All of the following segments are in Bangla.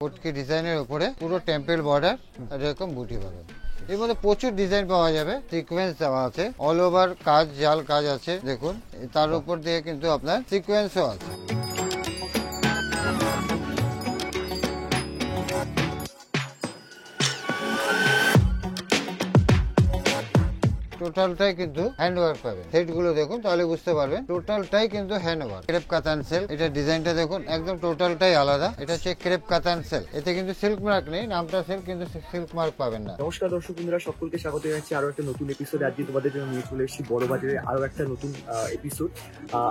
কোটকি ডিজাইনের উপরে পুরো টেম্পল বর্ডার এরকম বুটি পাবেন। এর মধ্যে প্রচুর ডিজাইন পাওয়া যাবে, সিকোয়েন্স দেওয়া আছে, অল ওভার কাজ, জাল কাজ আছে দেখুন, তার উপর দিয়ে কিন্তু আপনার সিকোয়েন্সও আছে। টোটালটাই কিন্তু হ্যান্ড ওয়ার্ক পাবেন। সেট গুলো দেখুন তাহলে বুঝতে পারবেন টোটালটাই কিন্তু হ্যান্ড ওয়ার্ক। ক্রেপ কাতান সেল, এটা ডিজাইনটা দেখুন একদম টোটালটাই আলাদা। এটা হচ্ছে ক্রেপ কাতান সেল, এতে কিন্তু সিল্ক মার্ক নেই, নামটা সেল কিন্তু সিল্ক মার্ক পাবেন না। নমস্কার দর্শক বন্ধুরা, সকলকে স্বাগত জানাচ্ছি আরো একটা নতুন এপিসোড। আজকে তোমাদের জন্য নিয়ে চলে এসেছি বড় বাজারে আরো একটা নতুন এপিসোড।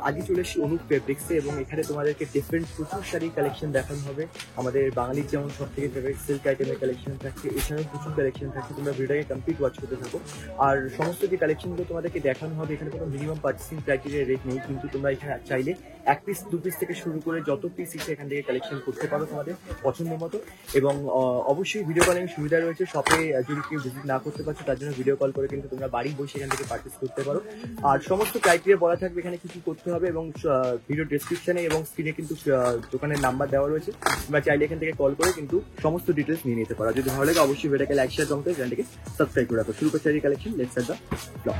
আজকে চলে এসেছি অনুপ ফেব্রিক্সে এবং এখানে তোমাদেরকে ডিফারেন্ট প্রচুর শাড়ি কালেকশন দেখানো হবে। আমাদের বাঙালির যেমন সব থেকে ফেভারিট সিল্ক আইটেমের কালেকশন থাকছে, এছাড়াও প্রচুর কালেকশন থাকছে। তোমরা ভিডিওটাকে কমপ্লিট ওয়াচ করতে থাকো। আর সমস্ত যে কালেকশনগুলো তোমাদেরকে দেখানো হবে, এখানে কোনো মিনিমাম পার্চেসিং ক্রাইটেরিয়া রেট নেই, কিন্তু তোমরা এখানে চাইলে এক পিস দু পিস থেকে শুরু করে যত পিস ইচ্ছে এখান থেকে কালেকশন করতে পারো তোমাদের পছন্দ মতো। এবং অবশ্যই ভিডিও কলিং সুবিধা রয়েছে। শপে যদি কেউ ভিজিট না করতে পারছো তার জন্য ভিডিও কল করে কিন্তু তোমরা বাড়ি বসে এখান থেকে পারচেস করতে পারো। আর সমস্ত ক্রাইটেরিয়া বলা থাকবে এখানে কি কি করতে হবে, এবং ভিডিও ডেসক্রিপশনে এবং স্ক্রিনে কিন্তু দোকানের নাম্বার দেওয়া রয়েছে। তোমরা চাইলে এখান থেকে কল করে কিন্তু সমস্ত ডিটেলস নিয়ে নিতে পারো। যদি ভালো লাগে অবশ্যই ভিডিওকে লাইক শেয়ার কমেন্ট করে চ্যানেলটিকে সাবস্ক্রাইব করে রাখো। শুরু করছি collection, let's start the blog.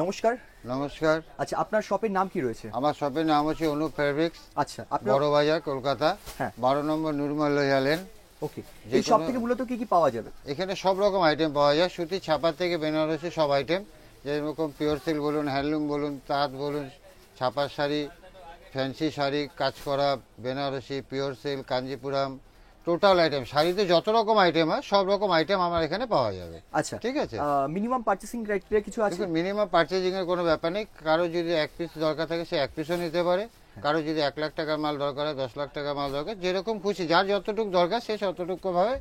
নমস্কার। নমস্কার। আচ্ছা, আপনার শপের নাম কি রয়েছে? আমার শপের নাম হচ্ছে অনুপ ফেব্রিক্স। আচ্ছা, আপনার বড় বাজার, কলকাতা। হ্যাঁ, 12 নম্বর নুরমল্লিয়া লেন। ওকে। এই শপ থেকে মূলত কি কি পাওয়া যাবে? এখানে সব রকম আইটেম পাওয়া যায়, সুতি, ছাপা থেকে বেনারসি সব আইটেম, যেরকম পিওর সিল্ক বলুন, হ্যান্ডলুম বলুন, তাঁত বলুন, ছাপার শাড়ি, ফ্যান্সি শাড়ি, কাজ করা Benarasi, pure silk, Kanchipuram, total item. শাড়িতে যত রকম আইটেম হয় সব রকম আইটেম আমার এখানে পাওয়া যাবে। আচ্ছা, ঠিক আছে। মিনিমাম পারচেসিং ক্রাইটেরিয়া কিছু আছে? দেখুন, মিনিমাম পারচেজিং এর কোনো ব্যাপার নেই। কারো যদি এক পিস দরকার থাকে সে এক পিসও নিতে পারে। কারো যদি 1 লাখ টাকার মাল দরকার হয়, 10 লাখ টাকার মাল দরকার, যেরকম খুশি, যার যতটুকু দরকার সে ততটুকু ভাবে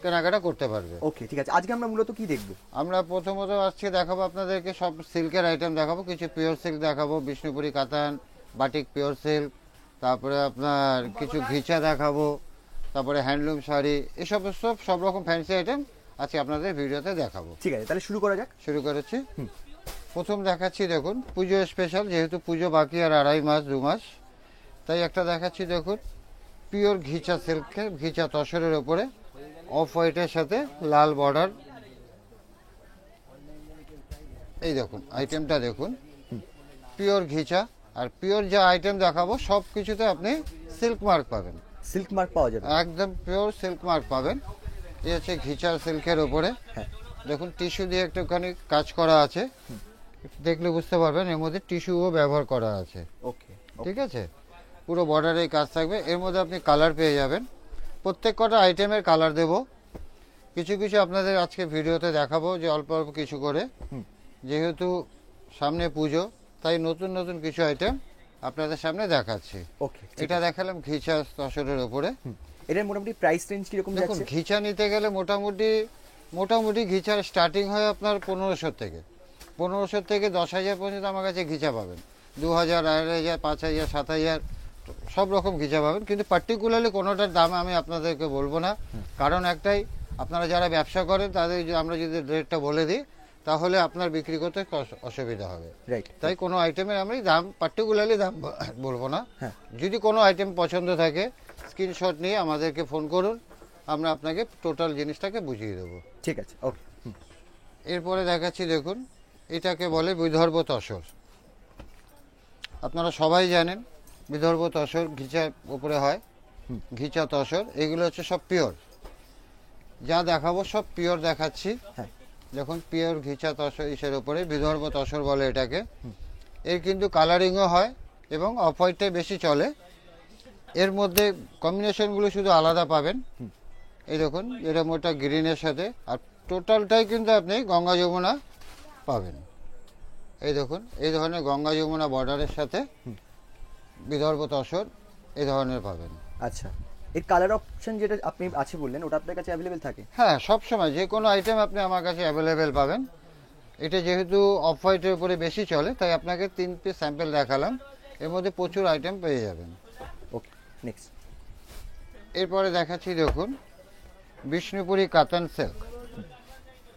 কেনাকাটা করতে পারবে। ওকে, ঠিক আছে। আজকে আমরা মূলত কি দেখবো? আমরা প্রথমত আজকে দেখাবো আপনাদেরকে সব সিল্কের আইটেম দেখাবো। কিছু পিওর সিল্ক দেখাবো, বিষ্ণুপুরি কাতান, বাটিক পিওর সিল্ক, তারপরে আপনার কিছু ঘিচা দেখাবো, তারপরে হ্যান্ডলুম শাড়ি, এসব সব রকম ফ্যান্সি আইটেম আজকে আপনাদের ভিডিওতে দেখাবো। ঠিক আছে, তাহলে শুরু করা যাক। শুরু করেছি। প্রথম দেখাচ্ছি দেখুন পুজো স্পেশাল, যেহেতু পুজো বাকি আর 2.5 মাস 2 মাস, তাই একটা দেখাচ্ছি দেখুন পিওর ঘিচা সিল্কের, ঘিচা তসরের ওপরে অফ হোয়াইটের সাথে লাল বর্ডার। এই দেখুন আইটেমটা দেখুন, পিওর ঘিচা। আর পিওর যা আইটেম দেখাবো সব কিছুতে আপনি সিল্ক মার্ক পাবেন। সিল্ক মার্ক পাওয়া যাবে? একদম পিওর সিল্ক মার্ক পাবেন। এই হচ্ছে ঘিচা সিল্কের ওপরে। হ্যাঁ, দেখুন টিস্যু দিয়ে একটুখানি কাজ করা আছে, দেখলে বুঝতে পারবেন এর মধ্যে টিস্যুও ব্যবহার করা আছে। ওকে, ঠিক আছে। পুরো বর্ডারে কাজ থাকবে। এর মধ্যে আপনি কালার পেয়ে যাবেন, প্রত্যেক কটা আইটেমের কালার দেব। কিছু কিছু আপনাদের আজকে ভিডিওতে দেখাবো, যে অল্প অল্প কিছু করে, যেহেতু সামনে পুজো তাই নতুন নতুন কিছু আইটেম আপনাদের সামনে দেখাচ্ছি। ওকে, এটা দেখালাম ঘিচা তসরের ওপরে। এটার মোটামুটি প্রাইস রেঞ্জ কিরকম দেখুন, যাচ্ছে? ঘিচা নিতে গেলে মোটামুটি ঘিচার স্টার্টিং হয় আপনার 1500 থেকে। 1500 থেকে 10,000 পর্যন্ত আমার কাছে ঘিচা পাবেন। 2,000, 2,500, 5,000, 7,000 সব রকম ঘিচা পাবেন। কিন্তু পার্টিকুলারলি কোনোটার দাম আমি আপনাদেরকে বলবো না, কারণ একটাই, আপনারা যারা ব্যবসা করেন তাদের আমরা যদি রেটটা বলে দিই তাহলে আপনার বিক্রি করতে অসুবিধা হবে। রাইট। তাই কোনো আইটেমের আমি দাম পার্টিকুলারলি দাম বলবো না। যদি কোনো আইটেম পছন্দ থাকে স্ক্রিনশট নিয়ে আমাদেরকে ফোন করুন, আমরা আপনাকে টোটাল জিনিসটাকে বুঝিয়ে দেবো। ঠিক আছে, ওকে। এরপরে দেখাচ্ছি দেখুন, এটাকে বলে বিদর্ভ তসর। আপনারা সবাই জানেন বিদর্ভ তসর ঘিচার উপরে হয়, ঘিচা তসর। এগুলো হচ্ছে সব পিওর, যা দেখাবো সব পিওর দেখাচ্ছি। হ্যাঁ, দেখুন পিওর ঘিচা তসর, ইসের উপরে বিদর্ভ তসর বলে এটাকে। এর কিন্তু কালারিংও হয় এবং অফ হোয়াইটটাই বেশি চলে। এর মধ্যে কম্বিনেশনগুলো শুধু আলাদা পাবেন। এই দেখুন এরকম ওটা গ্রিনের সাথে, আর টোটালটাই কিন্তু আপনি গঙ্গা যমুনা পাবেন। এই দেখুন এই ধরনের গঙ্গা যমুনা বর্ডারের সাথে বিদর্ভ তসর এই ধরনের পাবেন। আচ্ছা, এর কালার অপশন যেটা আপনি আছে বললেন, ওটা আপনার কাছে অ্যাভেলেবেল থাকে? হ্যাঁ, সবসময় যে কোনো আইটেম আপনি আমার কাছে অ্যাভেলেবেল পাবেন। এটা যেহেতু অফ হোয়াইটের উপরে বেশি চলে, তাই আপনাকে 3 পিস স্যাম্পল দেখালাম, এর মধ্যে প্রচুর আইটেম পেয়ে যাবেন। ওকে, নেক্সট। এরপরে দেখাচ্ছি দেখুন বিষ্ণুপুরি কাতান সিল্ক।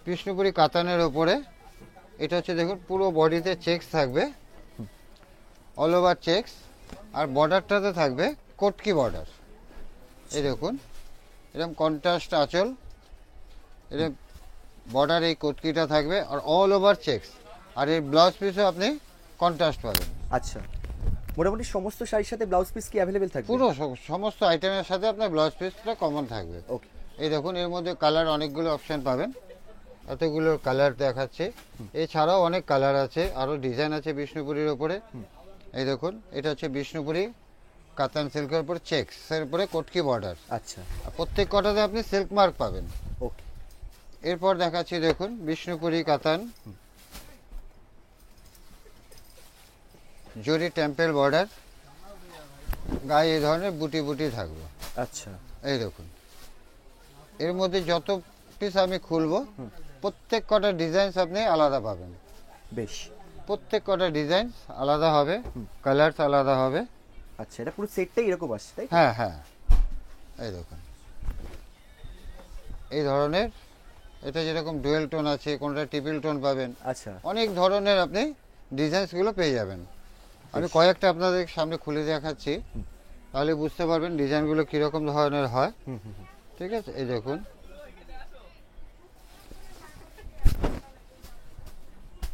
বিষ্ণুপুরি কাতানের ওপরে এটা হচ্ছে দেখুন পুরো বডিতে চেকস থাকবে, অল ওভার চেকস, আর বর্ডারটাতে থাকবে কটকি বর্ডার। এই দেখুন এরকম কন্ট্রাস্ট আঁচল, এরকম বর্ডার, এই কটকিটা থাকবে আর অল ওভার চেকস, আর এই ব্লাউজ পিসও আপনি কন্ট্রাস্ট পাবেন। আচ্ছা, মোটামুটি সমস্ত শাড়ির সাথে ব্লাউজ পিস কি অ্যাভেলেবেল থাকবে? পুরো সমস্ত আইটেমের সাথে আপনার ব্লাউজ পিসটা কমন থাকবে। ওকে। এই দেখুন এর মধ্যে কালার অনেকগুলো অপশন পাবেন, এতগুলো কালার দেখাচ্ছে। এছাড়াও অনেক কালার আছে, আরও ডিজাইন আছে বিষ্ণুপুরীর ওপরে। এই দেখুন এটা হচ্ছে বিষ্ণুপুরি কাতান সিল্কের উপর চেকসের উপরে কটকি বর্ডার। আচ্ছা, আর প্রত্যেক কটাতে আপনি সিল্ক মার্ক পাবেন। ওকে। এরপর দেখাচ্ছি দেখুন বিষ্ণুপুরি কাতান, জরি টেম্পেল বর্ডার, গায়ে এই ধরনের বুটি বুটি থাকবে। আচ্ছা, এই দেখুন এর মধ্যে যত পিস আমি খুলবো প্রত্যেক কটা ডিজাইন আপনি আলাদা পাবেন। বেশ। প্রত্যেক কটা ডিজাইন আলাদা হবে, কালার আলাদা হবে। আচ্ছা, এটা পুরো সেটটাই এরকম আসছে তাই? হ্যাঁ হ্যাঁ, এই দেখুন এই ধরনের, এটা যেরকম ডুয়েল টোন আছে, কোনটা ট্রিপল টোন পাবেন। আচ্ছা, অনেক ধরনের আপনি ডিজাইনসগুলো পেয়ে যাবেন। আমি কয়েকটা আপনাদের সামনে খুলে দেখাচ্ছি, তাহলে বুঝতে পারবেন ডিজাইনগুলো কীরকম ধরনের হয়। ঠিক আছে, এই দেখুন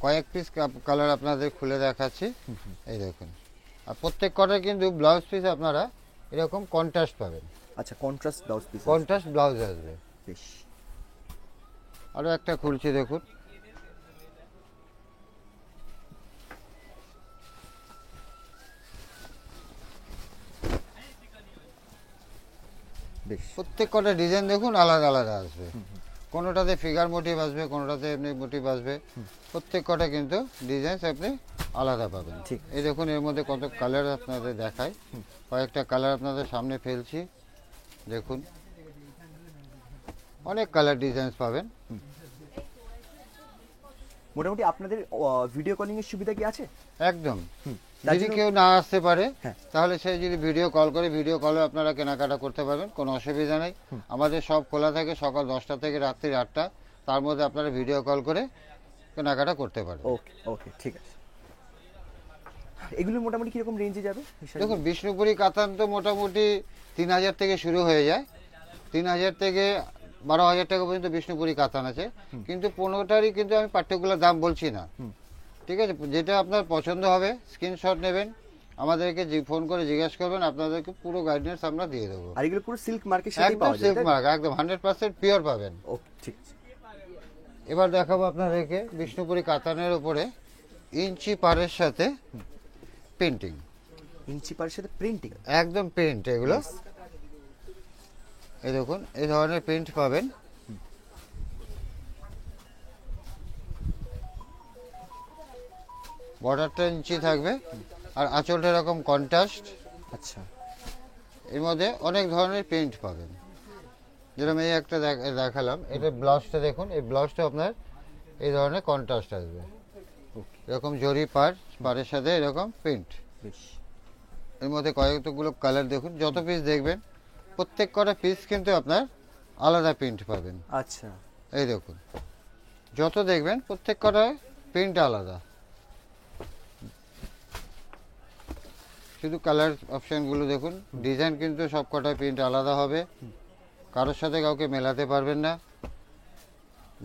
কয়েক পিস কালার আপনাদের খুলে দেখাচ্ছি। এই দেখুন, আর প্রত্যেক কটার কিন্তু ব্লাউজ পিস আপনারা এরকম কন্ট্রাস্ট পাবেন। আচ্ছা, contrast blouse piece. Contrast blouse আসবে। বেশ। আরও একটা খুলছি দেখুন, বেশ। প্রত্যেক কটা ডিজাইন দেখুন আলাদা আলাদা আসবে। কোনোটাতে ফিগার মোটিভ আসবে, কোনোটাতে এমনি মোটিভ আসবে। প্রত্যেক কটা কিন্তু ডিজাইন আপনি আলাদা পাবেন। ঠিক। এই দেখুন এর মধ্যে কত কালার আপনাদের দেখায়, কয়েকটা কালার আপনাদের সামনে ফেলছি দেখুন, অনেক কালার ডিজাইন পাবেন। মোটামুটি আপনাদের ভিডিও কলিং এর সুবিধা কি আছে? একদম। তার যদি জন্য- কেউ না আসতে পারে হ্যাঁ। তাহলে সে যদি ভিডিও কল করে, ভিডিও কলে আপনারা কেনাকাটা করতে পারবেন, কোনো অসুবিধা নেই। আমাদের সব খোলা থাকে সকাল 10টা থেকে রাত্রি 8টা, তার মধ্যে আপনারা ভিডিও কল করে কেনাকাটা করতে পারেন। ওকে, ওকে, ঠিক আছে। এগুলো মোটামুটি কিরকম রেঞ্জে যাবে? দেখুন বিষ্ণুপুরি কাতান তো মোটামুটি 3000 থেকে শুরু হয়ে যায়, 3000 থেকে 12,000 টাকা পর্যন্ত বিষ্ণুপুরি কাতান আছে। কিন্তু 15টারই কিন্তু আমি পার্টিকুলার দাম বলছি না। ঠিক আছে, যেটা আপনার পছন্দ হবে স্ক্রিনশট নেবেন, আমাদেরকে ফোন করে জিজ্ঞাসা করবেন, আপনাদেরকে পুরো গাইডেন্স আমরা দিয়ে দেবো। আর এগুলো পুরো সিল্ক মার্কের সাথে একদম পাওয়া যায়? সিল্ক মার্ক, একদম 100% পিওর পাবেন। ওকে, ঠিক আছে। এবার দেখাবো আপনাদেরকে বিষ্ণুপুরি কাতানের উপরে ইঞ্চি পারের সাথে পেন্টিং, ইঞ্চি পারের সাথে প্রিন্টিং। একদম প্রিন্ট এগুলো। এই দেখুন এই ধরনের প্রিন্ট পাবেন। বর্ডারটা ইঞ্চি থাকবে আর আঁচলটা এরকম কন্ট্রাস্ট। আচ্ছা, এর মধ্যে অনেক ধরনের প্রিন্ট পাবেন, যেরকম এই একটা দেখালাম, এটা ব্লাউজটা দেখুন, এই ব্লাউজটা আপনার এই ধরনের কন্ট্রাস্ট আসবে, এরকম জরি পাড়ের সাথে এরকম প্রিন্ট। বেশ। এর মধ্যে কয়েকগুলো কালার দেখুন, যত পিস দেখবেন প্রত্যেক কটা পিস কিন্তু আপনার আলাদা প্রিন্ট পাবেন। আচ্ছা, এই দেখুন যত দেখবেন প্রত্যেক কটা প্রিন্ট আলাদা, শুধু কালার অপশানগুলো দেখুন, ডিজাইন কিন্তু সব কটা প্রিন্ট আলাদা হবে, কারোর সাথে কাউকে মেলাতে পারবেন না।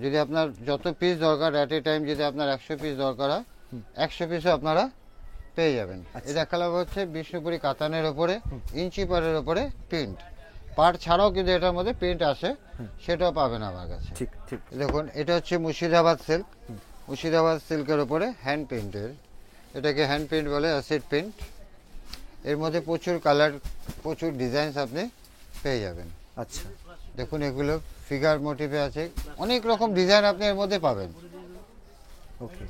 যদি আপনার যত পিস দরকার অ্যাট এ টাইম, যদি আপনার 100 পিস দরকার হয় 100 পিসও আপনারা পেয়ে যাবেন। এই দেখালাম হচ্ছে বিষ্ণুপুরি কাতানের ওপরে ইঞ্চি পাড়ের ওপরে প্রিন্ট। পাড় ছাড়াও কিন্তু এটার মধ্যে প্রিন্ট আসে, সেটাও পাবেন আমার কাছে। ঠিক ঠিক। দেখুন এটা হচ্ছে মুর্শিদাবাদ সিল্ক, মুর্শিদাবাদ সিল্কের ওপরে হ্যান্ড প্রিন্টের, এটাকে হ্যান্ড প্রিন্ট বলে, অ্যাসিড প্রিন্ট। এর মধ্যে প্রচুর কালার, প্রচুর ডিজাইনস আপনি পেয়ে যাবেন। আচ্ছা, দেখুন এগুলো ফিগার মোটিভে আছে, অনেক রকম ডিজাইন আপনি এর মধ্যে পাবেন। ওকে,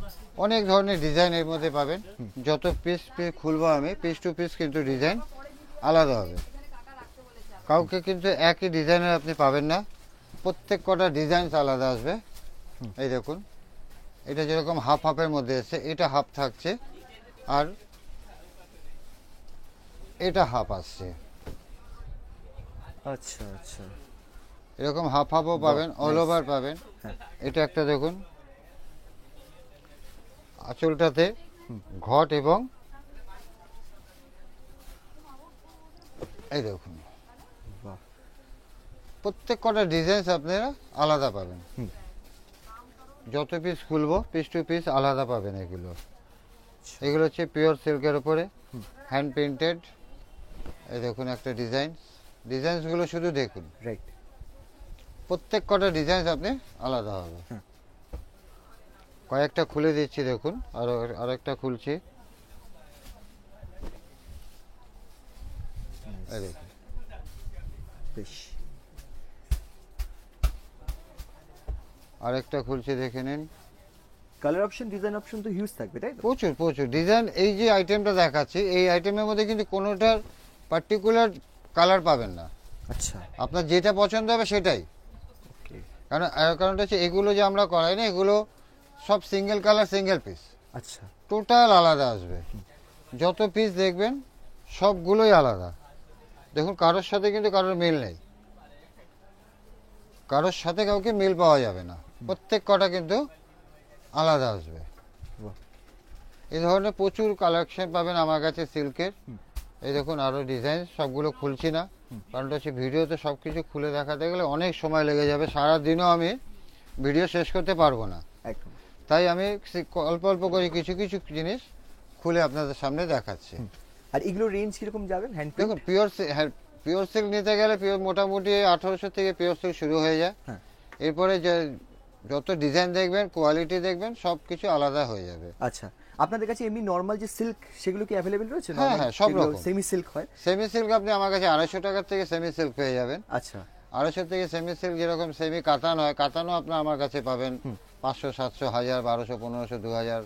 অনেক ধরনের ডিজাইন এর মধ্যে পাবেন। যত পিস খুলবো আমি, পিস টু পিস কিন্তু ডিজাইন আলাদা হবে। কাউকে কিন্তু একই ডিজাইনের আপনি পাবেন না, প্রত্যেক কটা ডিজাইন আলাদা আসবে। এই দেখুন, এটা যেরকম হাফ হাফের মধ্যে এসছে, এটা হাফ থাকছে, আর এটা হাফ আসছে। আচ্ছা আচ্ছা, এরকম হাফ হাফও পাবেন, অল ওভার পাবেন। হ্যাঁ। এটা একটা দেখুন, আঁচলটাতে ঘট এবং এই দেখুন, বাহ, প্রত্যেক কটা ডিজাইন আপনারা আলাদা পাবেন। হুম। যত পিস খুলবো পিস টু পিস আলাদা পাবেন। এগুলো হচ্ছে পিওর সিল্কের উপরে হ্যান্ড পেইন্টেড। এই দেখুন একটা ডিজাইনসগুলো শুধু দেখুন, রাইট। প্রত্যেক কটা ডিজাইন আপনি আলাদা হবে। হ্যাঁ। কয়েকটা খুলে দিচ্ছি দেখুন, আরেকটা খুলছি। এই দেখুন, বেশ, আরেকটা খুলছি, দেখে নিন। কালার অপশন, ডিজাইন অপশন তো হিউজ থাকবে, তাই তো? প্রচুর প্রচুর ডিজাইন। এই যে আইটেমটা দেখাচ্ছি, এই আইটেমের মধ্যে কিন্তু কোনোটার পার্টিকুলার কালার পাবেন না। আচ্ছা, আপনার যেটা পছন্দ হবে সেটাই। ওকে, কারণটা হচ্ছে এগুলো যে আমরা করাই না, এগুলো সব সিঙ্গেল কালার সিঙ্গেল পিস, আচ্ছা, টোটাল আলাদা আসবে। যত পিস দেখবেন সবগুলোই আলাদা। দেখুন, কারোর সাথে কিন্তু কারোর মিল নেই, কারোর সাথে কাউকে মিল পাওয়া যাবে না, প্রত্যেক কটা কিন্তু আলাদা আসবে। বাহ, এই ধরনের প্রচুর কালেকশন পাবেন আমার কাছে সিল্কের। এই দেখুন আরও ডিজাইন, সবগুলো খুলছি না, কারণটা হচ্ছে ভিডিওতে সব কিছু খুলে দেখাতে গেলে অনেক সময় লেগে যাবে, সারাদিনও আমি ভিডিও শেষ করতে পারবো না। একদম। তাই আমি অল্প অল্প করে কিছু কিছু জিনিস খুলে আপনাদের সামনে দেখাচ্ছি। আর এগুলো রেঞ্জ কিরকম যাবেন? হ্যান্ড দেখুন, পিওর সিল্ক নিতে গেলে মোটামুটি 1800 থেকে পিওর সিল্ক শুরু হয়ে যায়। হ্যাঁ। এরপরে যত ডিজাইন দেখবেন, কোয়ালিটি দেখবেন, সব কিছু আলাদা হয়ে যাবে। আচ্ছা, আপনাদের কাছে এমনি নর্মাল যে সিল্ক সেগুলো কি অ্যাভেলেবেল রয়েছে? হ্যাঁ, হ্যাঁ, সব রকম। সেমি সিল্ক হয়? সেমি সিল্ক আপনি আমার কাছে 250 টাকার থেকে সেমি সিল্ক পেয়ে যাবেন। আচ্ছা, 250 থেকে সেমি সিল্ক, যেরকম সেমি কাতান হয়, কাতানও আপনার আমার কাছে পাবেন 500, 700, 1000, 1200, 1500, 2000,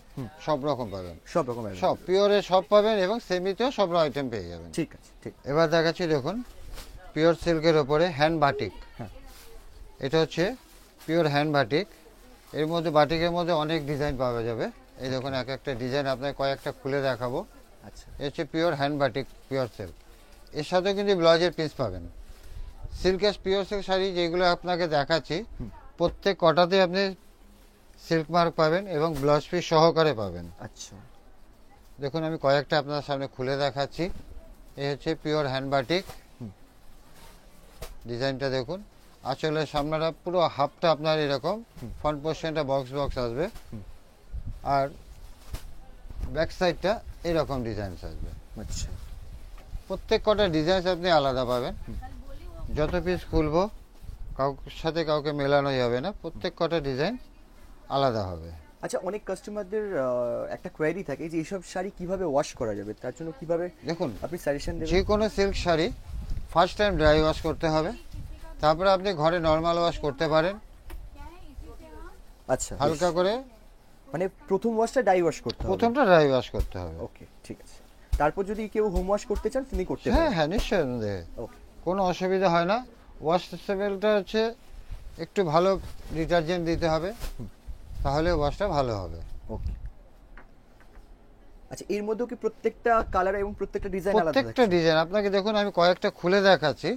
সব রকম পাবেন। সব রকম সব পিওরে সব পাবেন, এবং সেমিতেও সব আইটেম পেয়ে যাবেন। ঠিক আছে, ঠিক। এবার দেখাচ্ছি দেখুন, পিওর সিল্কের ওপরে হ্যান্ড বাটিক। হ্যাঁ। এটা হচ্ছে পিওর হ্যান্ড বাটিক। এর মধ্যে বাটিকের মধ্যে অনেক ডিজাইন পাওয়া যাবে। এই দেখুন, এক একটা ডিজাইন আপনাকে কয়েকটা খুলে দেখাবো। আচ্ছা, এ হচ্ছে pure hand batik, pure silk. এর সাথেও কিন্তু ব্লাউজের পিস পাবেন। সিল্কের পিওর সিল্ক শাড়ি যেগুলো আপনাকে দেখাচ্ছি, প্রত্যেক কটাতে আপনি সিল্ক মার্ক পাবেন এবং ব্লাউজ পিস সহকারে পাবেন। আচ্ছা, দেখুন, আমি কয়েকটা আপনার সামনে খুলে দেখাচ্ছি। এই হচ্ছে পিওর হ্যান্ড বাটিক। ডিজাইনটা দেখুন, আঁচলের সামনেটা পুরো হাফটা আপনার এরকম, ফ্রন্ট পোর্শনটা বক্স বক্স আসবে, আর ব্যাক সাইডটা এরকম ডিজাইন আসবে। আচ্ছা, প্রত্যেক কটা ডিজাইন আপনি আলাদা পাবেন। যত পিস খুলবো কাউর সাথে কাউকে মেলানো যাবে না, প্রত্যেক কটা ডিজাইন আলাদা হবে। আচ্ছা। অনেক কাস্টমারদের একটা কোয়েরি থাকে যে এইসব শাড়ি কিভাবে ওয়াশ করা যাবে, তার জন্য কিভাবে দেখুন, আপনি সাজেশন যে দেবেন? কোনো silk sari first time dry wash করতে হবে, তারপরে আপনি ঘরে নর্মাল ওয়াশ করতে পারেন আচ্ছা, হালকা করে। মানে প্রথম ওয়াশটা ডাই ওয়াশ করতে হবে? প্রথমটা ড্রাই ওয়াশ করতে হবে। ওকে, ঠিক আছে। তারপর যদি কেউ হোম ওয়াশ করতে চান তিনি করতে হ্যাঁ, পারেন? হ্যাঁ, নিশ্চয়ই, ওকে, কোনো অসুবিধা হয় না। ওয়াশ টেবিলটা হচ্ছে একটু ভালো ডিটারজেন্ট দিতে হবে, তাহলে ওয়াশটা ভালো হবে। ওকে। আচ্ছা, এর মধ্যেও কি প্রত্যেকটা কালার এবং প্রত্যেকটা ডিজাইন আলাদা প্রত্যেকটা থাকছে? ডিজাইন আপনাকে দেখুন, আমি কয়েকটা খুলে দেখাচ্ছি।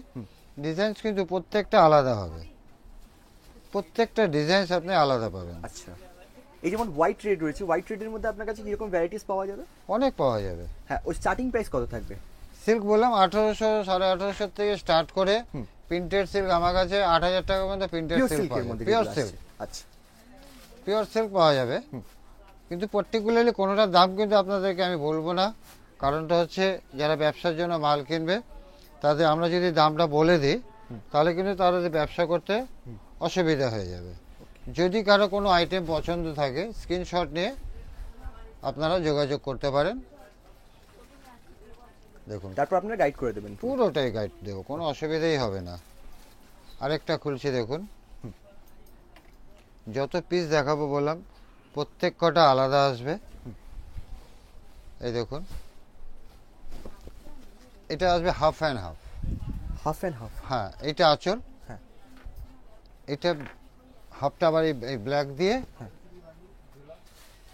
ডিজাইন কিন্তু প্রত্যেকটা আলাদা হবে, প্রত্যেকটা ডিজাইন আপনি আলাদা পাবেন। আচ্ছা, এই যেমন হোয়াইট রেড রয়েছে, হোয়াইট রেডের মধ্যে আপনার কাছে কিরকম ভ্যারাইটিস পাওয়া যাবে? অনেক পাওয়া যাবে। হ্যাঁ, ওর স্টার্টিং প্রাইস কত থাকবে? সিল্ক বললাম 1800, 1850 থেকে স্টার্ট করে, প্রিন্টেড সিল্ক আমার কাছে 8000 টাকা পর্যন্ত প্রিন্টেড পিওর সিল্ক সিল্কের পাওয়া মধ্যে যাবে। পিওর যেগুলো সিল্ক, আসছে। আচ্ছা, পিওর সিল্ক পাওয়া যাবে। কিন্তু পার্টিকুলারলি কোনোটার দাম কিন্তু আপনাদেরকে আমি বলবো না, কারণটা হচ্ছে যারা ব্যবসার জন্য মাল কিনবে তাদের আমরা যদি দামটা বলে দিই, তাহলে কিন্তু তারা ব্যবসা করতে অসুবিধা হয়ে যাবে। যদি কারো কোনো আইটেম পছন্দ থাকে, স্ক্রিনশট নিয়ে আপনারা যোগাযোগ করতে পারেন। দেখুন, তারপর আপনারা গাইড করে দেবেন? পুরোটাই গাইড দেবো, কোনো অসুবিধাই হবে না। আরেকটা খুলছি দেখুন, যত পিস দেখাবো বললাম প্রত্যেক কটা আলাদা আসবে। এই দেখুন, এটা আসবে half and half. Half and half. হ্যাঁ, এটা আঁচল, হ্যাঁ এটা হাফটা আবার এই ব্ল্যাক দিয়ে। হ্যাঁ।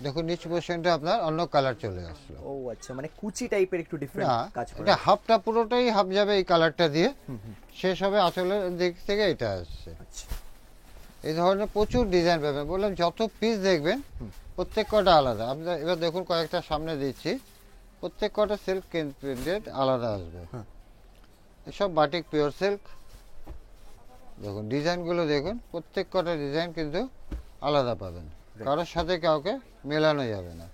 দেখুন নিচ পোর্শনটা আপনার অন্য কালার চলে আসলো। ও আচ্ছা, মানে কুচি টাইপের একটু ডিফারেন্ট না, কাজ করে। এটা হাফটা পুরোটাই হাফ যাবে এই কালারটা দিয়ে, শেষ হবে আঁচলের দিক থেকে এটা আসছে। আচ্ছা এই ধরনের প্রচুর ডিজাইন পাবেন, বললাম যত পিস দেখবেন প্রত্যেক কটা আলাদা। আপনার এবার দেখুন কয়েকটা সামনে দিচ্ছি, প্রত্যেক কটা সিল্ক প্রিন্টেড আলাদা আসবে। হ্যাঁ। এসব বাটিক পিওর সিল্ক। দেখুন ডিজাইনগুলো দেখুন, প্রত্যেক কটা ডিজাইন কিন্তু আলাদা পাবেন, কারোর সাথে কাউকে মেলানো যাবে না।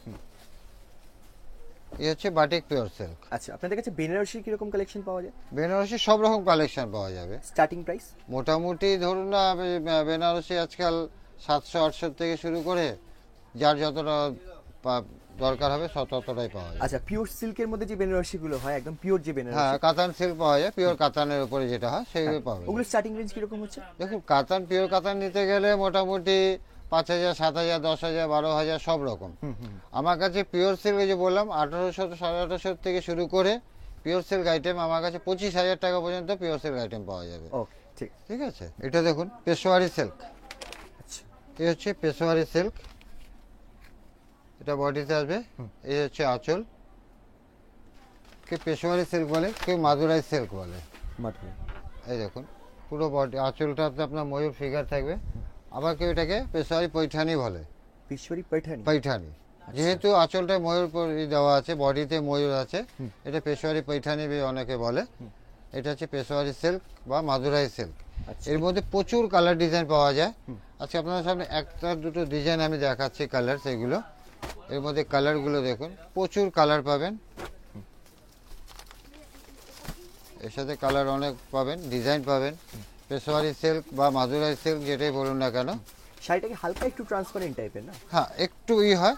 এই হচ্ছে বাটিক পিওর সিল্ক। আচ্ছা, আপনাদের কাছে বেনারসির কিরকম কালেকশন পাওয়া যায়? বেনারসি সব রকম কালেকশন পাওয়া যাবে। স্টার্টিং প্রাইস মোটামুটি ধরুন না, বেনারসি আজকাল 700-800 থেকে শুরু করে যার যতটা দরকার হবে ততটাই পাওয়া যায়। আচ্ছা, পিওর সিল্কের মধ্যে যে বেনারসি গুলো হয়, একদম পিওর যে বেনারসি, হ্যাঁ, কাতান সিল্ক পাওয়া যায়, পিওর কাতানের উপরে যেটা হয় সেগুলো পাওয়া যায়। ওগুলো স্টার্টিং রেঞ্জ কিরকম হচ্ছে? দেখুন কাতান, পিওর কাতান নিতে গেলে মোটামুটি 5000, 7000, 10000, 12000 সব রকম। আমার কাছে পিওর সিল্ক যে বললাম 1800, 1850 থেকে শুরু করে পিওর সিল্ক আইটেম আমার কাছে 25000 টাকা পর্যন্ত পিওর সিল্ক আইটেম পাওয়া যাবে। ওকে, ঠিক। ঠিক আছে, এটা দেখুন পেশোয়ারি সিল্ক। আচ্ছা, এই হচ্ছে পেশোয়ারি সিল্ক, এটা বডিতে আসবে। এই হচ্ছে আঁচল, কেউ পেশোয়ারি সিল্ক বলে, কেউ মাদুরাই সিল্ক বলে। মাত্র এই দেখুন পুরো বডি আঁচলটাতে আপনার ময়ূর ফিগার থাকবে। আবার কেউ এটাকে পেশোয়ারি পৈঠানি বলে। পিশোরি পৈঠানি। পৈঠানি, যেহেতু আঁচলটা ময়ূর দেওয়া আছে, বডিতে ময়ূর আছে, এটা পেশোয়ারি পৈঠানি অনেকে বলে। এটা হচ্ছে পেশোয়ারি সিল্ক বা মাদুরাই সিল্ক। আচ্ছা, এর মধ্যে প্রচুর কালার ডিজাইন পাওয়া যায়। আজকে আপনাদের সামনে একটা দুটো ডিজাইন আমি দেখাচ্ছি কালার, সেগুলো এর মধ্যে কালারগুলো দেখুন, প্রচুর কালার পাবেন। এর সাথে কালার অনেক পাবেন, ডিজাইন পাবেন। পেশোয়ারি সিল্ক বা মাদুরাই সিল্ক যেটাই বলুন না কেন। শাড়িটাকে হালকা একটু ট্রান্সপারেন্ট টাইপের না? হ্যাঁ, একটু হয়।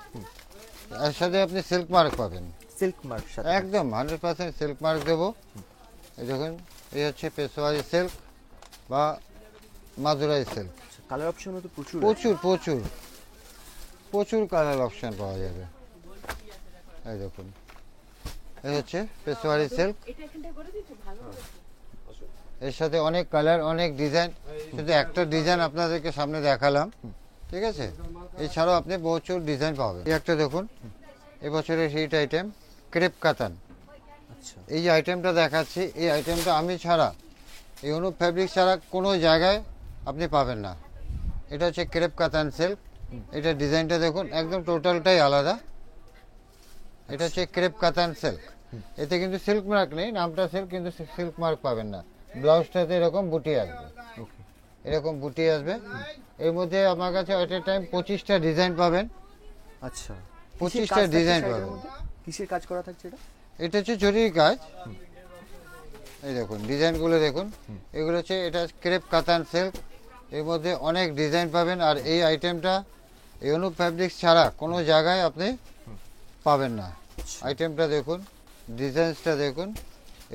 এর সাথে আপনি সিল্ক মার্ক পাবেন, সিল্ক মার্ক সাথে একদম 100% সিল্ক মার্ক দেবো। এই দেখুন, এই হচ্ছে পেশোয়ারি সিল্ক বা মাদুরাই সিল্ক। কালার অপশনও তো প্রচুর আছে। প্রচুর প্রচুর প্রচুর কালার অপশন পাওয়া যাবে। এই দেখুন, এই হচ্ছে পেশোয়ারি সিল্ক, এর সাথে অনেক কালার, অনেক ডিজাইন। শুধু একটা ডিজাইন আপনাদেরকে সামনে দেখালাম, ঠিক আছে? এছাড়াও আপনি প্রচুর ডিজাইন পাবেন। এই একটা দেখুন, এবছরের হিট আইটেম ক্রেপ কাতান। আচ্ছা, এই যে আইটেমটা দেখাচ্ছি, এই আইটেমটা আমি ছাড়া, এই অনুপ ফ্যাব্রিক ছাড়া কোনো জায়গায় আপনি পাবেন না। এটা হচ্ছে ক্রেপ কাতান সিল্ক। এটা ডিজাইনটা দেখুন, একদম টোটালটাই আলাদা। এটা হচ্ছে ক্রেপ কাতান সিল্ক। এতে কিন্তু সিল্ক মার্ক নেই, নামটা সিল্ক, কিন্তু সিল্ক মার্ক পাবেন না। ব্লাউজটাতে এরকম বুটি আসবে, এরকম বুটি আসবে। এর মধ্যে আমার কাছে এট এ টাইম 25টা ডিজাইন পাবেন। আচ্ছা, 25টা ডিজাইন পাবেন। কিসের কাজ করা থাকছে এটা? এটা হচ্ছে জরির কাজ। এই দেখুন ডিজাইনগুলো দেখুন, এগুলো হচ্ছে, এটা ক্রেপ কাতান সিল্ক। এর মধ্যে অনেক ডিজাইন পাবেন। আর এই আইটেমটা এই অনুপ ফ্যাব্রিক্স ছাড়া কোনো জায়গায় আপনি পাবেন না। আইটেমটা দেখুন, ডিজাইনসটা দেখুন।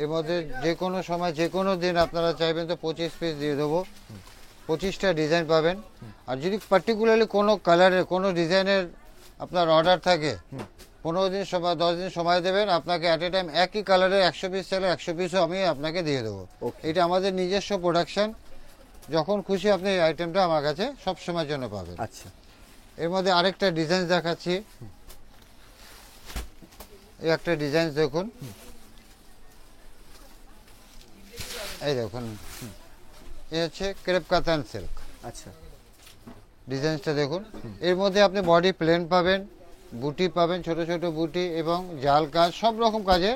এর মধ্যে যে কোনো সময়, যে কোনো দিন আপনারা চাইবেন তো 25 পিস দিয়ে দেবো। 25টা ডিজাইন পাবেন। আর যদি পার্টিকুলারলি কোনো কালারের, কোনো ডিজাইনের আপনার অর্ডার থাকে, 15 দিন সময়, 10 দিন সময় দেবেন, আপনাকে অ্যাট এ টাইম একই কালারের 100 পিস চাইলে 100 পিসও আমি আপনাকে দিয়ে দেবো। এটা আমাদের নিজস্ব প্রোডাকশন। যখন খুশি আপনি এই আইটেমটা আমার কাছে সব সময়ের জন্য পাবেন। আচ্ছা, এর মধ্যে আরেকটা ডিজাইন দেখাচ্ছি। এই একটা ডিজাইন দেখুন, এই দেখুন, এই হচ্ছে ক্রেপ কাতান সিল্ক। আচ্ছা, ডিজাইনটা দেখুন। এর মধ্যে আপনি বডি প্লেন পাবেন, বুটি পাবেন, ছোট ছোট বুটি এবং জাল কাজ, সব রকম কাজে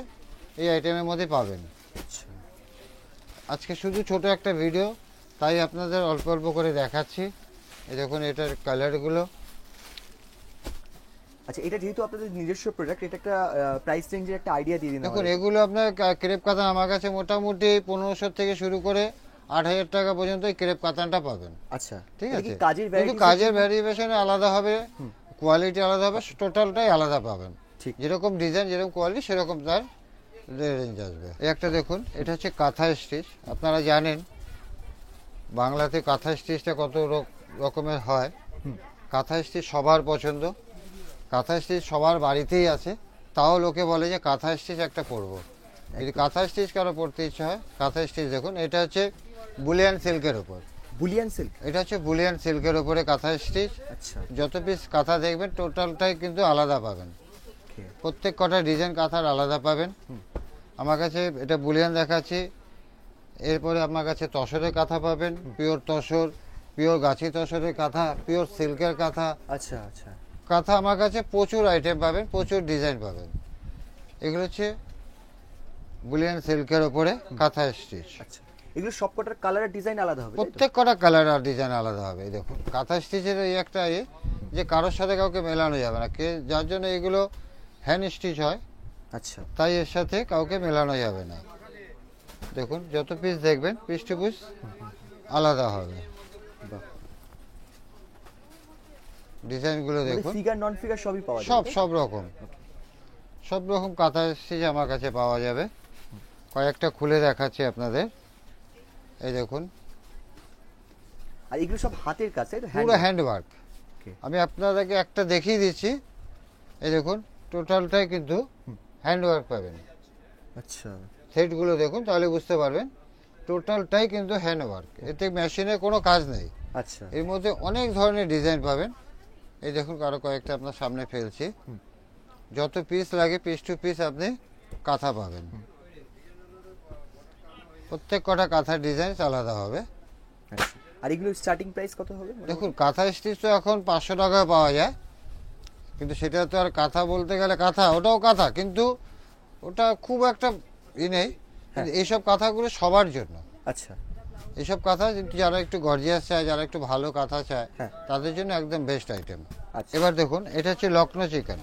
এই আইটেমের মধ্যে পাবেন। আচ্ছা, আজকে শুধু ছোট একটা ভিডিও, তাই আপনাদের অল্প অল্প করে দেখাচ্ছি। এই দেখুন এটার কালারগুলো। আচ্ছা, এটা যেহেতু আপনাদের নিজস্ব প্রোডাক্ট, এটা একটা প্রাইস রেঞ্জের একটা আইডিয়া দিয়ে দিন। দেখুন এগুলো আপনার ক্রেপ কাতান আমার কাছে মোটামুটি 1500 থেকে শুরু করে 8000 টাকা পর্যন্ত এই ক্রেপ কাতানটা পাবেন। আচ্ছা, ঠিক আছে, কাজের কিন্তু কাজের ভ্যারিয়েশন আলাদা হবে, কোয়ালিটি আলাদা হবে, টোটালটাই আলাদা পাবেন। ঠিক। যেরকম ডিজাইন, যেরকম কোয়ালিটি, সেরকম তার রেঞ্জ আসবে। এই একটা দেখুন, এটা হচ্ছে কাঁথা স্টিচ। আপনারা জানেন বাংলাতে কাঁথা স্টিচটা কত রকমের হয়। কাঁথা স্টিচ সবার পছন্দ, কাঁথা স্টিচ সবার বাড়িতেই আছে। তাও লোকে বলে যে কাঁথা স্টিচ একটা পরবো। যদি কাঁথা স্টিচ কারো পড়তে ইচ্ছা হয়, কাঁথা স্টিচ দেখুন, এটা হচ্ছে বুলিয়ান সিল্কের উপর। Boolean silk. এটা হচ্ছে বুলিয়ান সিল্কের উপরে কাঁথা স্টিচ। আচ্ছা। যত পিস কাঁথা দেখবেন টোটালটাই কিন্তু আলাদা পাবেন, ওকে। প্রত্যেক কটা ডিজাইন কাঁথার আলাদা পাবেন। আমার কাছে এটা বুলিয়ান দেখাচ্ছি, এরপরে আমার কাছে তসরের কাঁথা পাবেন, পিওর তসর, পিওর গাছি তসরের কাঁথা, পিওর সিল্কের কাঁথা। আচ্ছা আচ্ছা। কাঁথা আমার কাছে প্রচুর আইটেম পাবেন, প্রচুর ডিজাইন পাবেন। এগুলো হচ্ছে বুলিয়ান সিল্কের ওপরে কাঁথা স্টিচ। আচ্ছা, এগুলো সব কটার কালার আর ডিজাইন আলাদা হবে তাই তো? প্রত্যেক কটা কালার আর ডিজাইন আলাদা হবে। এই দেখুন কাঁথা স্টিচের এই একটা যে কারোর সাথে কাউকে মেলানো যাবে না, যার জন্য এগুলো হ্যান্ড স্টিচ হয়, আচ্ছা। তাই এর সাথে কাউকে মেলানো যাবে না। দেখুন যত পিস দেখবেন পিস টু পিস আলাদা হবে। বাহ। ডিজাইনগুলো দেখুন, ফিগার নন ফিগার সবই পাওয়া যাবে? সব রকম কাঁথা স্টিচ আমার কাছে পাওয়া যাবে। কয়েকটা খুলে দেখাচ্ছি আপনাদের। এই দেখুন, আর এগুলো সব হাতের কাজ তাই তো? পুরো হ্যান্ডওয়ার্ক। Okay. আমি আপনাদেরকে একটা দেখিয়ে দিচ্ছি। এই দেখুন টোটালটাই কিন্তু হ্যান্ডওয়ার্ক পাবেন। আচ্ছা। সেটগুলো দেখুন তাহলে বুঝতে পারবেন, টোটালটাই কিন্তু হ্যান্ডওয়ার্ক, এতে মেশিনের কোনো কাজ নেই। আচ্ছা। এর মধ্যে অনেক ধরনের ডিজাইন পাবেন। এই দেখুন আরো কয়েকটা আপনার সামনে ফেলছি। যত পিস লাগে পিস টু পিস আপনি কাঁথা পাবেন। প্রত্যেক কটা কাঁথার ডিজাইন আলাদা হবে। আচ্ছা। আর এগুলো স্টার্টিং প্রাইস কত হবে? দেখুন কাঁথা স্টিচ তো এখন 500 টাকায় পাওয়া যায়, কিন্তু সেটা তো আর কাঁথা বলতে গেলে কাঁথা, ওটাও কাঁথা, কিন্তু ওটা খুব একটা নেই। কিন্তু এইসব কাঁথাগুলো সবার জন্য। আচ্ছা। এইসব কাঁথা যারা একটু গর্জিয়াস চায়, যারা একটু ভালো কাঁথা চায়, হ্যাঁ। তাদের জন্য একদম বেস্ট আইটেম। আচ্ছা। এবার দেখুন এটা হচ্ছে লখনৌ চিকেন।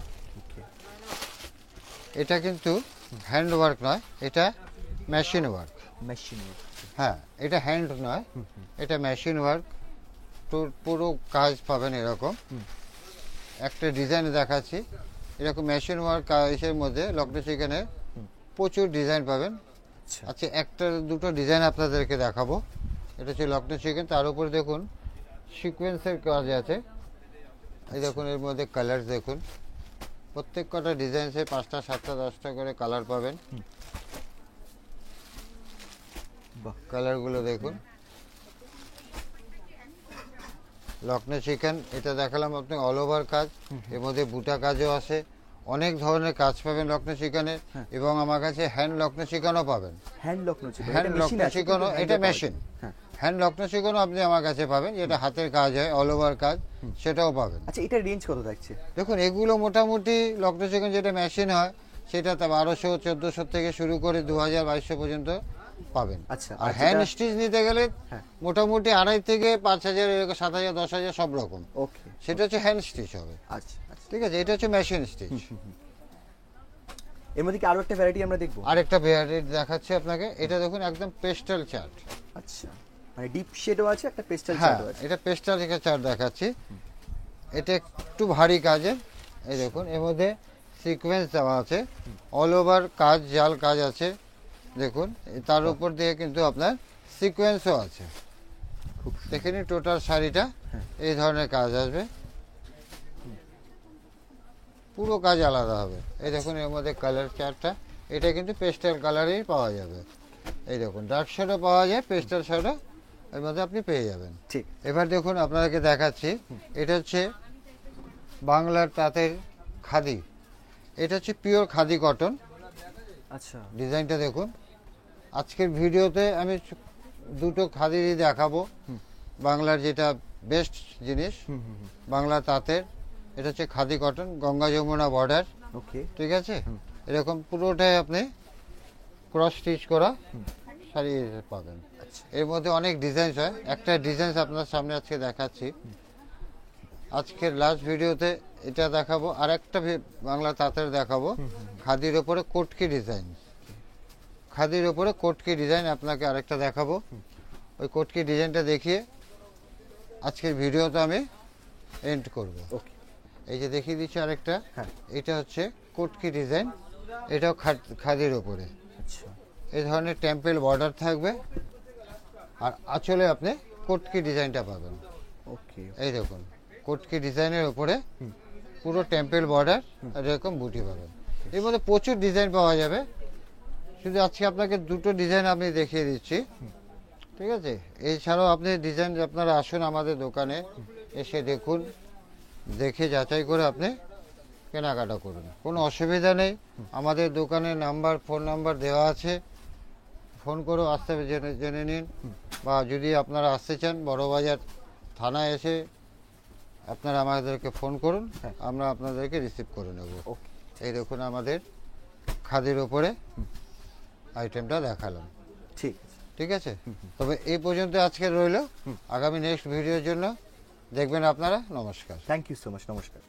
এটা কিন্তু হ্যান্ড ওয়ার্ক নয়, এটা মেশিন ওয়ার্ক। মেশিন। হ্যাঁ, এটা হ্যান্ড নয়, এটা মেশিন ওয়ার্ক। তো পুরো কাজ পাবেন এরকম। একটা ডিজাইন দেখাচ্ছি, এরকম মেশিন ওয়ার্ক এর মধ্যে লখনৌ চিকেনের প্রচুর ডিজাইন পাবেন। আচ্ছা একটা দুটো ডিজাইন আপনাদেরকে দেখাবো। এটা হচ্ছে লখনৌ চিকেন, তার উপরে দেখুন সিকোয়েন্সের কাজ আছে। এই দেখুন এর মধ্যে কালার দেখুন, প্রত্যেক কটা ডিজাইনসে 5টা 7টা 10টা করে কালার পাবেন। কালারগুলো দেখুন। লখনৌ চিকেন এটা দেখালাম আপনি অল ওভার কাজ, এর মধ্যে বুটা কাজও আছে, অনেক ধরনের কাজ পাবেন লখনৌ চিকেনে। এবং আমার কাছে হ্যান্ড লখনৌ চিকেনও পাবেন। হ্যান্ড লখনৌ চিকেন, হ্যান্ড লখনৌ চিকেনও, এটা মেশিন। হ্যান্ড লখনৌ চিকেনও আপনি আমার কাছে পাবেন, যেটা হাতের কাজ হয় অল ওভার কাজ, সেটাও পাবেন। আচ্ছা, এটা রেঞ্জ কত থাকছে? দেখুন এগুলো মোটামুটি লখনৌ চিকেন যেটা মেশিন হয় সেটা 1200-1400 থেকে শুরু করে 2000-2200 পর্যন্ত পাবেন। আচ্ছা। আর হ্যান্ড স্টিচ নিতে গেলে মোটামুটি 2500 থেকে 5000, এরকম 7000, 10000 সব রকম। ওকে। সেটা হচ্ছে হ্যান্ড স্টিচ হবে। আচ্ছা আচ্ছা। ঠিক আছে, এটা হচ্ছে মেশিন স্টিচ। এর মধ্যে কি আরো একটা ভ্যারাইটি আমরা দেখবো? আরেকটা ভ্যারাইটি দেখাচ্ছি আপনাকে। এটা দেখুন একদম পেস্টাল চার্ট। আচ্ছা, মানে ডিপ শেডও আছে, একটা পেস্টাল হ্যাঁ, চার্টও আছে। এটা পেস্টাল চার্ট দেখাচ্ছি। এটা একটু ভারী কাজের। এই দেখুন এর মধ্যে সিকোয়েন্স দেওয়া আছে, অল ওভার কাজ, জাল কাজ আছে। দেখুন তার উপর দিয়ে কিন্তু আপনার সিকোয়েন্সও আছে। দেখে নিন টোটাল শাড়িটা এই ধরনের কাজ আসবে, পুরো কাজ আলাদা হবে। এই দেখুন এর মধ্যে কালার চার্টটা, এটা কিন্তু পেস্টাল কালারেই পাওয়া যাবে। এই দেখুন ডার্ক শেডও পাওয়া যায়, পেস্টাল শেডও এর মধ্যে আপনি পেয়ে যাবেন। ঠিক। এবার দেখুন আপনাদেরকে দেখাচ্ছি, এটা হচ্ছে বাংলার তাঁতের খাদি। এটা হচ্ছে পিওর খাদি কটন। আচ্ছা। ডিজাইনটা দেখুন। আজকের ভিডিওতে আমি দুটো খাদিরই দেখাবো, বাংলার যেটা বেস্ট জিনিস বাংলা তাঁতের। এটা হচ্ছে খাদি কটন, গঙ্গা যমুনা বর্ডার। ওকে। ঠিক আছে, এরকম পুরোটাই আপনি ক্রস স্টিচ করা শাড়ি পাবেন। এর মধ্যে অনেক ডিজাইন হয়, একটা ডিজাইন আপনার সামনে আজকে দেখাচ্ছি। আজকের লাস্ট ভিডিওতে এটা দেখাবো, আর একটা বাংলা তাঁতের দেখাবো খাদির ওপরে কোটকি ডিজাইন। খাদির ওপরে কোটকি ডিজাইন আপনাকে আরেকটা দেখাবো। ওই কোটকি ডিজাইনটা দেখিয়ে আজকের ভিডিওতে আমি এন্ড করব। ওকে। এই যে দেখিয়ে দিচ্ছি আরেকটা, হ্যাঁ। এটা হচ্ছে কোটকি ডিজাইন, এটাও খাদির ওপরে। আচ্ছা। এই ধরনের টেম্পল বর্ডার থাকবে, আর আঁচলে আপনি কোটকি ডিজাইনটা পাবেন। ওকে। এই দেখুন কোটকি ডিজাইনের উপরে পুরো টেম্পল বর্ডার আর এরকম বুটি পাবেন। এর মধ্যে প্রচুর ডিজাইন পাওয়া যাবে, শুধু আজকে আপনাকে দুটো ডিজাইন আমি দেখিয়ে দিচ্ছি, ঠিক আছে? এছাড়াও আপনি ডিজাইন আপনারা আসুন আমাদের দোকানে, এসে দেখুন, দেখে যাচাই করে আপনি কেনাকাটা করুন, কোনো অসুবিধা নেই। আমাদের দোকানে নাম্বার, ফোন নাম্বার দেওয়া আছে, ফোন করে আসতে জেনে জেনে নিন। বা যদি আপনারা আসতে চান বড়বাজার থানায় এসে আপনারা আমাদেরকে ফোন করুন, আমরা আপনাদেরকে রিসিভ করে নেব। ওকে, এই দেখুন আমাদের খাদির ওপরে আইটেমটা দেখালাম, ঠিক আছে। ঠিক আছে? তবে এই পর্যন্ত আজকে রইল, আগামী নেক্সট ভিডিওর জন্য দেখবেন আপনারা। নমস্কার। থ্যাংক ইউ সো মাচ, নমস্কার।